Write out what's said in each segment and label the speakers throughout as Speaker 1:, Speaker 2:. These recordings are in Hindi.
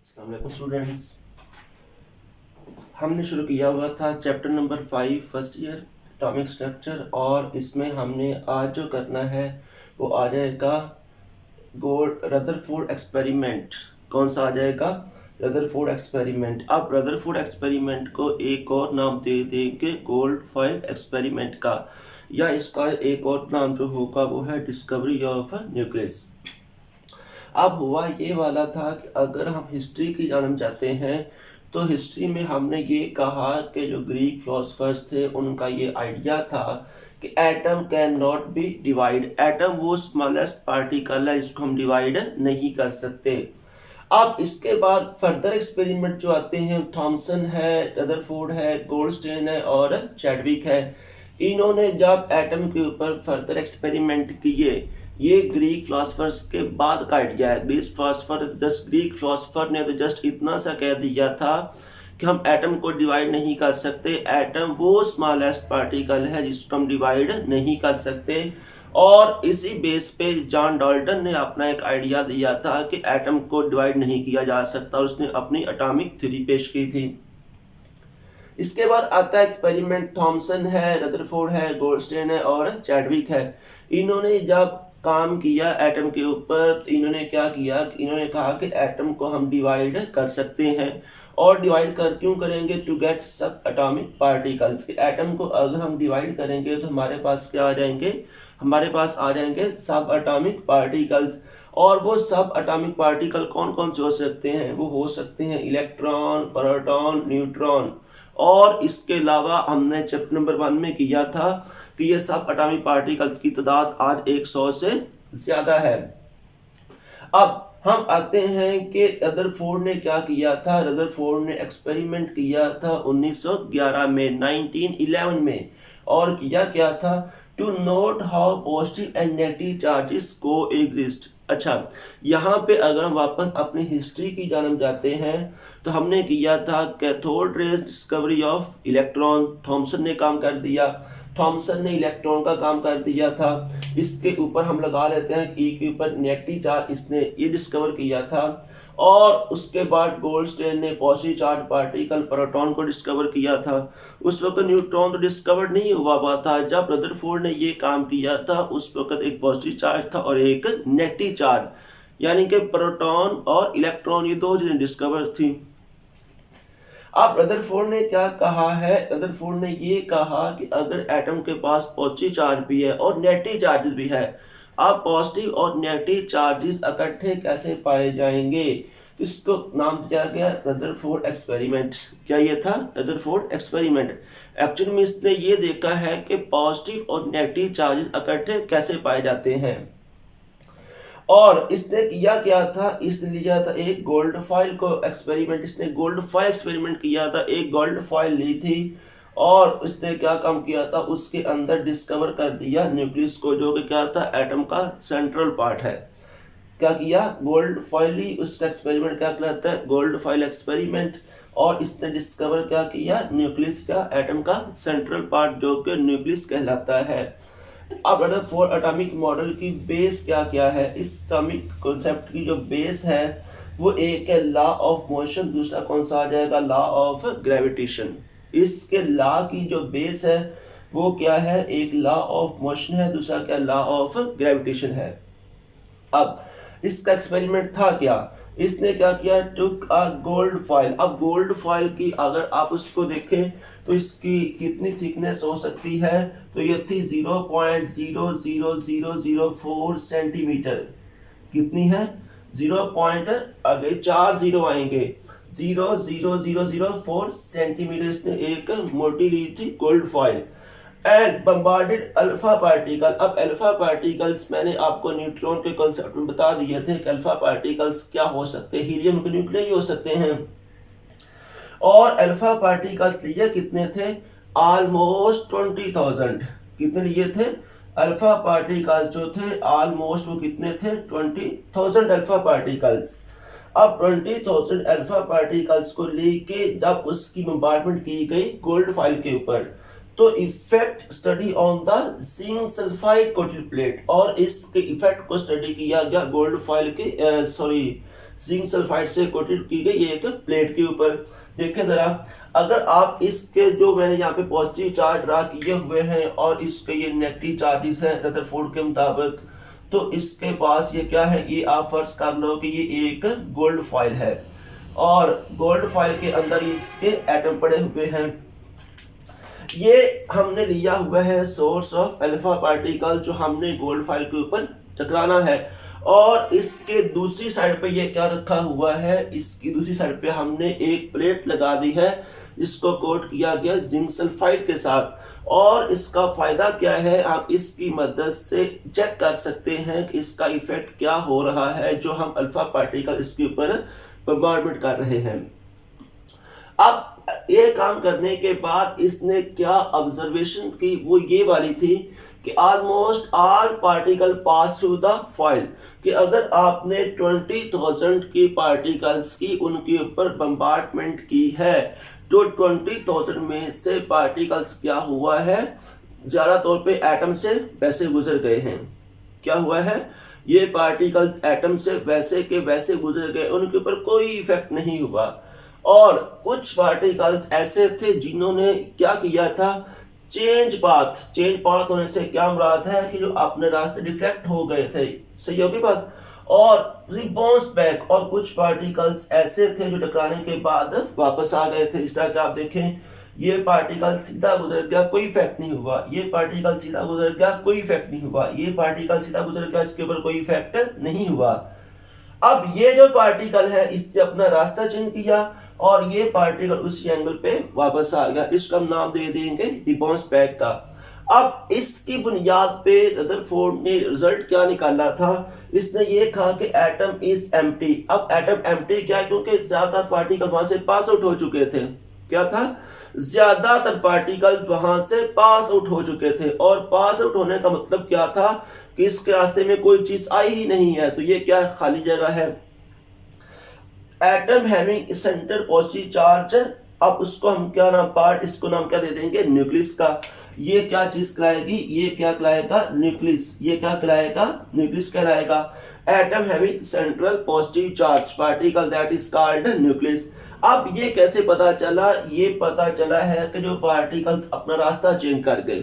Speaker 1: अस्सलाम वालेकुम स्टूडेंट्स। हमने शुरू किया हुआ था chapter number 5 first year atomic structure, और इसमें हमने आज जो करना है वो आ जाएगा रदरफोर्ड एक्सपेरिमेंट। कौन सा आ जाएगा? Rutherford experiment. अब रदरफोर्ड एक्सपेरिमेंट को एक और नाम दे देंगे गोल्ड फॉयल एक्सपेरिमेंट का, या इसका एक और नाम जो होगा वो है डिस्कवरी ऑफ न्यूक्लियस। अब हुआ ये वाला था कि अगर हम हिस्ट्री की जानना चाहते हैं तो हिस्ट्री में हमने ये कहा कि जो ग्रीक फिलोसफर्स थे उनका ये आइडिया था कि atom can not be divide. Atom वो स्मॉलेस्ट पार्टिकल है जिसको हम डिवाइड नहीं कर सकते। अब इसके बाद फर्दर एक्सपेरिमेंट जो आते हैं, थॉमसन है, रदरफोर्ड है, गोल्डस्टेन है और चैडविक है। इन्होंने जब एटम के ऊपर फर्दर एक्सपेरिमेंट किए, ये ग्रीक फिलोसफर्स के बाद का आइडिया है। ग्रीक फिलोसफर ने तो जस्ट इतना सा कह दिया था कि हम एटम को डिवाइड नहीं कर सकते। एटम वो स्मॉलेस्ट पार्टिकल है जिसको हम डिवाइड नहीं कर सकते। और इसी बेस पे जॉन डाल्टन ने अपना एक आइडिया दिया था कि एटम को डिवाइड नहीं किया जा सकता, और उसने अपनी एटॉमिक थ्योरी पेश की थी। इसके बाद आता है एक्सपेरिमेंट। थॉमसन है, रदरफोर्ड है, गोल्डस्टेन है और चैडविक है। इन्होंने जब काम किया एटम के ऊपर तो इन्होंने क्या किया कि इन्होंने कहा कि एटम को हम डिवाइड कर सकते हैं, और डिवाइड कर क्यों करेंगे? टू गेट सब एटॉमिक पार्टिकल्स। कि एटम को अगर हम डिवाइड करेंगे तो हमारे पास क्या आ जाएंगे? हमारे पास आ जाएंगे सब एटॉमिक पार्टिकल्स। और वो सब एटॉमिक पार्टिकल कौन कौन से हो सकते हैं? वो हो सकते हैं इलेक्ट्रॉन, प्रोटॉन, न्यूट्रॉन। और इसके अलावा हमने चैप्टर नंबर 1 में किया था कि ये सब एटॉमिक पार्टिकल्स की तादाद आज 100 से ज्यादा है। अब हम आते हैं कि रदरफोर्ड ने क्या किया था। रदरफोर्ड ने एक्सपेरिमेंट किया था 1911 में, 1911 में। और किया क्या था? To note how positive and negative charges coexist. अच्छा, यहाँ पे अगर हम वापस अपनी हिस्ट्री की जानब जाते हैं तो हमने किया था cathode rays discovery of electron. Thomson ने काम कर दिया, थॉमसन ने इलेक्ट्रॉन का काम कर दिया था। इसके ऊपर हम लगा लेते हैं कि ई के ऊपर नेगेटिव चार्ज, इसने ये डिस्कवर किया था। और उसके बाद गोल्डस्टेन ने पॉजिटिव चार्ज पार्टिकल प्रोटॉन को डिस्कवर किया था। उस वक्त न्यूट्रॉन तो डिस्कवर नहीं हुआ था। जब रदरफोर्ड ने ये काम किया था उस वक्त एक पॉजिटिव चार्ज था और एक नेगेटिव चार्ज, यानी कि प्रोटॉन और इलेक्ट्रॉन, ये दो चीजें डिस्कवर थी। अब रदरफोर्ड ने क्या कहा है? रदरफोर्ड ने ये कहा कि अगर एटम के पास पॉजिटिव चार्ज भी है और नेगेटिव चार्ज भी है, अब पॉजिटिव और नेगेटिव चार्जेस इकट्ठे कैसे पाए जाएंगे? तो इसको नाम दिया गया रदरफोर्ड एक्सपेरिमेंट। क्या ये था? Rutherford experiment. एक्चुअली में इसने ये देखा है कि पॉजिटिव और नेगेटिव चार्जेस इकट्ठे कैसे पाए जाते हैं। और इसने किया क्या था? इसने लिया था एक गोल्ड फॉइल को एक्सपेरिमेंट। इसने गोल्ड फॉइल एक्सपेरिमेंट किया था। एक गोल्ड फॉइल ली थी और उसने क्या काम किया था? उसके अंदर डिस्कवर कर दिया न्यूक्लियस को, जो कि क्या था? एटम का सेंट्रल पार्ट है। क्या किया? गोल्ड फॉइल ली, उसका एक्सपेरिमेंट क्या कहलाता है? Gold foil experiment. और इसने डिस्कवर क्या किया? न्यूक्लियस का, एटम का सेंट्रल पार्ट जो कि न्यूक्लियस कहलाता है। अब रदरफोर्ड एटॉमिक मॉडल की बेस क्या क्या है? इस एटॉमिक कॉन्सेप्ट की जो बेस है वो एक है लॉ ऑफ मोशन, दूसरा कौन सा आ जाएगा? Law of gravitation. इसके लॉ की जो बेस है वो क्या है? एक लॉ ऑफ मोशन है, दूसरा क्या? लॉ ऑफ ग्रेविटेशन है। अब इसका एक्सपेरिमेंट था क्या? इसने क्या किया? टुक अ गोल्ड फॉइल। अब गोल्ड फॉइल की अगर आप उसको देखें तो इसकी कितनी थिकनेस हो सकती है? तो ये थी 0.00004 सेंटीमीटर। कितनी है? 0. आगे 4 जीरो आएंगे, 0.0004 सेंटीमीटर इसने एक मोटी ली थी gold foil. And bombarded alpha particle. अब अल्फा पार्टिकल्स मैंने आपको न्यूट्रॉन के कॉन्सेप्ट में बता दिए थे कि अल्फा पार्टिकल्स क्या हो सकते हैं? हीलियम के न्यूक्लियस हो सकते हैं। और अल्फा पार्टिकल्स लिए कितने थे? ऑलमोस्ट 20,000। कितने लिए थे? अल्फा पार्टिकल्स जो थे ऑलमोस्ट वो कितने थे? 20,000 अल्फा पार्टिकल्स। अब 20,000 अल्फा पार्टिकल्स को लेके जब उसकी बम्बार्डमेंट की गई गोल्ड फॉइल के ऊपर, तो effect study on the zinc sulphide coated plate, और इसके इफेक्ट को स्टडी किया गया गोल्ड फॉइल के जिंक सल्फाइड से कोटेड की गई एक प्लेट के ऊपर। देखें जरा, अगर आप इसके जो मैंने यहाँ पे पॉजिटिव चार्ज ड्रा किए हुए हैं और इसके ये नेगेटिव चार्जेस हैं रदरफोर्ड के मुताबिक, तो इसके पास ये क्या है, ये आप फर्ज कर लो कि ये एक गोल्ड फॉइल है और गोल्ड फॉइल के अंदर इसके एटम पड़े हुए हैं। ये हमने लिया हुआ है सोर्स ऑफ अल्फा पार्टिकल जो हमने गोल्ड फॉइल के ऊपर टकराना है, और इसके दूसरी साइड पे ये क्या रखा हुआ है, इसकी दूसरी साइड पे हमने एक प्लेट लगा दी है जिसको कोट किया गया जिंक सल्फाइड के साथ। और इसका फायदा क्या है, आप इसकी मदद से चेक कर सकते हैं कि इसका इफेक्ट क्या हो रहा है जो हम अल्फा पार्टिकल इसके ऊपर बम्बार्डमेंट कर रहे हैं। अब ये काम करने के बाद इसने क्या ऑब्जर्वेशन की, वो ये वाली थी कि almost all particle pass through the foil, कि अगर आपने 20,000 की पार्टिकल्स की उनके ऊपर बम्बार्डमेंट की है तो 20,000 में से पार्टिकल्स क्या हुआ है, ज़्यादा तौर पे एटम से वैसे गुजर गए हैं। क्या हुआ है, ये पार्टिकल्स एटम से वैसे के वैसे गुजर गए, उनके ऊपर कोई इफेक्ट नहीं हुआ। और कुछ पार्टिकल्स ऐसे थे जिन्होंने क्या किया था, चेंज पाथ होने से क्या मुराद है कि जो अपने रास्ते डिफ्लेक्ट हो गए थे, सही होगी बात, और रिबाउंस बैक। और कुछ पार्टिकल्स ऐसे थे जो टकराने के बाद वापस आ गए थे। इस तरह के आप देखें, ये पार्टिकल सीधा गुजर गया, कोई इफेक्ट नहीं हुआ, ये पार्टिकल सीधा गुजर गया, कोई इफेक्ट नहीं हुआ, ये पार्टिकल सीधा गुजर गया, इसके ऊपर कोई इफेक्ट नहीं हुआ। अब ये जो पार्टिकल है इसने अपना रास्ता चेंज किया और ये पार्टिकल उसी एंगल पे वापस आ गया, इसका हम नाम दे देंगे रिबाउंस बैक का। अब इसकी बुनियाद पे रदरफोर्ड ने रिजल्ट क्या निकाला था, इसने ये कहा कि एटम इज एम्प्टी। अब एटम एम्प्टी क्या है, क्योंकि ज्यादातर पार्टिकल वहां से पास आउट हो चुके थे। क्या था, ज्यादातर पार्टिकल वहां से पास आउट हो चुके थे, और पास आउट होने का मतलब क्या था कि इसके रास्ते में कोई चीज आई ही नहीं है, तो ये क्या खाली जगह है। Atom having centre positive charge, अब उसको हम क्या नाम, पार्ट इसको नाम क्या दे देंगे, न्यूक्लियस का। ये क्या चीज कहलाएगी, ये क्या कहलाएगा, न्यूक्लियस। ये क्या कहलाएगा, न्यूक्लियस कहलाएगा। Atom having central positive charge particle that is called nucleus. अब ये कैसे पता चला, ये पता चला है कि जो पार्टिकल्स अपना रास्ता चेंज कर गए,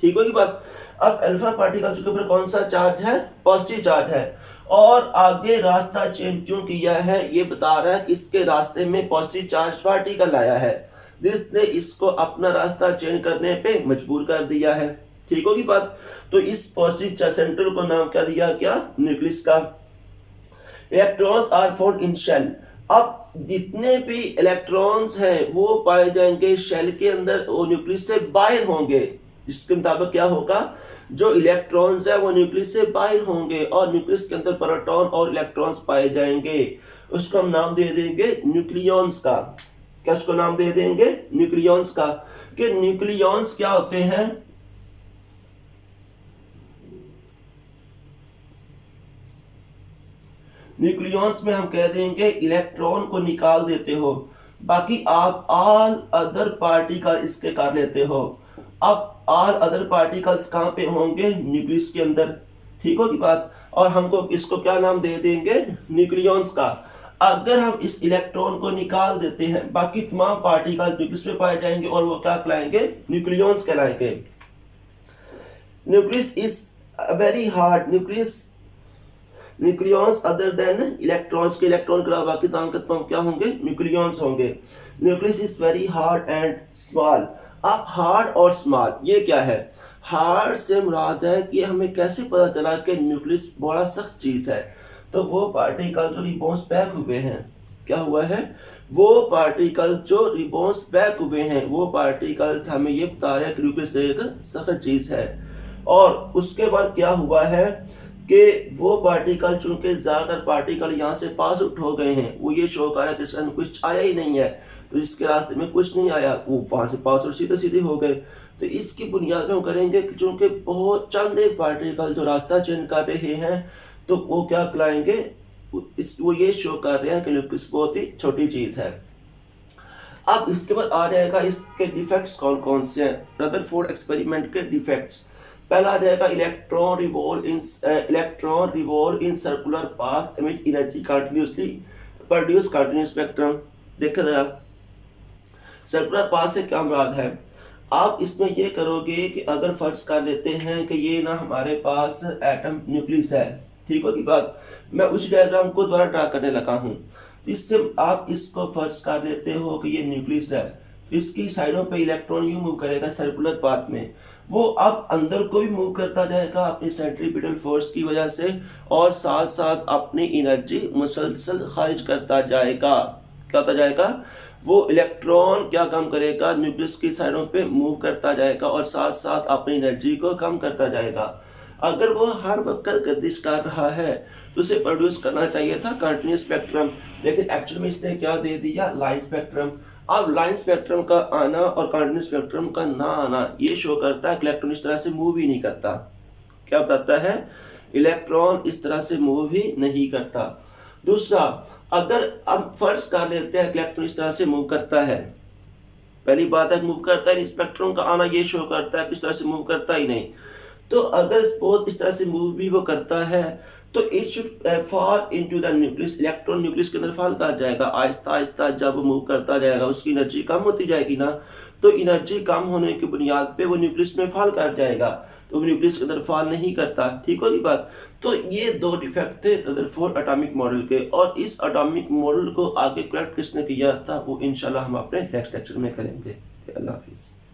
Speaker 1: ठीक होगी बात। अब अल्फा पार्टिकल के ऊपर कौन सा चार्ज है, पॉजिटिव चार्ज है, और आगे रास्ता चेंज क्यों किया है, ये बता रहा है कि इसके रास्ते में पॉजिटिव चार्ज पार्टिकल आया है जिसने इसको अपना रास्ता चेंज करने पे मजबूर कर दिया है, ठीक होगी बात। तो इस पॉजिटिव चार्ज सेंटर को नाम क्या दिया, क्या, न्यूक्लियस का। Electrons are found in shell, अब जितने भी इलेक्ट्रॉन्स हैं वो पाए जाएंगे शेल के अंदर, वो न्यूक्लियस से बाहर होंगे। इसके मुताबिक क्या होगा, जो इलेक्ट्रॉन्स है वो न्यूक्लियस से बाहर होंगे और न्यूक्लियस के अंदर प्रोटॉन और इलेक्ट्रॉन्स पाए जाएंगे। उसको हम नाम दे देंगे न्यूक्लियॉन्स का। क्या उसको नाम दे देंगे, न्यूक्लियॉन्स का। कि न्यूक्लियॉन्स क्या होते हैं, न्यूक्लियॉन्स में हम कह देंगे इलेक्ट्रॉन को निकाल देते हो, बाकी आप ऑल अदर पार्टिकल इसके कर लेते हो। अब ऑल अदर पार्टिकल्स कहां पे होंगे, न्यूक्लियस के अंदर, ठीक होगी बात। और हमको इसको क्या नाम दे देंगे, न्यूक्लियॉन्स का। अगर हम इस इलेक्ट्रॉन को निकाल देते हैं, बाकी तमाम पार्टिकल न्यूक्लियस में पाए जाएंगे और वो क्या कहलाएंगे, न्यूक्लियॉन्स कहलाएंगे। Nucleus is very hard, nucleons other than electrons के, इलेक्ट्रॉन के अलावा बाकी तमाम क्या होंगे, न्यूक्लियॉन्स होंगे। Nucleus is very hard and small. अब हार्ड और स्मॉल ये क्या है, हार्ड से मुराद है कि हमें कैसे पता चला कि न्यूक्लियस बड़ा सख्त चीज है, तो वो पार्टिकल जो रिबाउंस बैक हुए हैं, क्या हुआ है, वो पार्टिकल जो रिबाउंस बैक हुए हैं, वो पार्टिकल्स हमें ये बता रहे हैं कि न्यूक्लियस एक सख्त चीज है। और उसके बाद क्या हुआ है कि वो पार्टिकल, चूंकि ज्यादातर पार्टिकल यहाँ से पास आउट हो गए हैं, वो ये शो कर रहा है कि इसका कुछ आया ही नहीं है, तो इसके रास्ते में कुछ नहीं आया, वो वहां से पास आउट सीधे सीधे हो गए। तो इसकी बुनियाद हम करेंगे कि चूंकि बहुत चंद एक पार्टिकल जो रास्ता चेंज कर रहे हैं, तो वो क्या कहलाएंगे, वो ये शो कर रहे हैं कि न्यूक्लियस बहुत ही छोटी चीज है। अब इसके बाद आ जाएगा इसके डिफेक्ट्स कौन कौन से हैं, रदरफोर्ड एक्सपेरिमेंट के डिफेक्ट्स। पहला आ जाएगा electron revolve in circular path emit energy continuously produce continuous spectrum. देखा जरा सर्कुलर पाथ से क्या मुराद है। आप इसमें ये करोगे कि अगर फर्ज कर लेते हैं कि ये ना हमारे पास एटम न्यूक्लियस है, ठीक होगी बात, मैं उस डायग्राम को दोबारा ड्रा करने लगा हूँ। इससे आप इसको फर्ज कर लेते हो कि ये न्यूक्लियस है, इसकी साइडों पे इलेक्ट्रॉन यूं मूव करेगा सर्कुलर पाथ में, वो अब अंदर को भी मूव करता जाएगा अपनी सेंट्रीपिटल फोर्स की वजह से, और साथ साथ अपनी एनर्जी मुसलसल खारिज करता जाएगा। क्या होता जाएगा, वो इलेक्ट्रॉन क्या काम करेगा, न्यूक्लियस की साइडों पे मूव करता जाएगा और साथ साथ अपनी एनर्जी को कम करता जाएगा। अगर वो हर वक्त गर्दिश कर रहा है तो उसे प्रोड्यूस करना चाहिए था कंटिन्यूस स्पेक्ट्रम, लेकिन एक्चुअल में इसने क्या दे दिया, लाइन स्पेक्ट्रम। अब लाइन स्पेक्ट्रम का आना और कंटिन्यूस स्पेक्ट्रम का ना आना ये शो करता है कि इलेक्ट्रॉन इस तरह से मूव ही नहीं करता। क्या बताता है, इलेक्ट्रॉन इस तरह से मूव ही नहीं करता। दूसरा, अगर अब फर्ज कर लेते हैं इलेक्ट्रॉन इस तरह से मूव करता है, पहली बात है मूव करता है, स्पेक्ट्रम का आना ये शो करता है कि इस तरह से मूव करता ही नहीं। तो अगर सपोज इस तरह से मूव भी वो करता है तो it should fall into the nucleus, electron nucleus के अंदर फॉल कर जाएगा। आहिस्ता आहिस्ता जब वो मूव करता जाएगा उसकी एनर्जी कम होती जाएगी ना, तो एनर्जी कम होने की बुनियाद पे वो न्यूक्लियस में फॉल कर जाएगा, तो वो न्यूक्लियस के अंदर फॉल नहीं करता। ठीक होगी बात। तो ये दो डिफेक्ट थे रदरफोर्ड एटॉमिक मॉडल के, और इस एटॉमिक मॉडल को आगे करेक्ट किसने किया था वो इंशाल्लाह हम अपने नेक्स्ट लेक्चर में करेंगे। अल्लाह हाफिज़।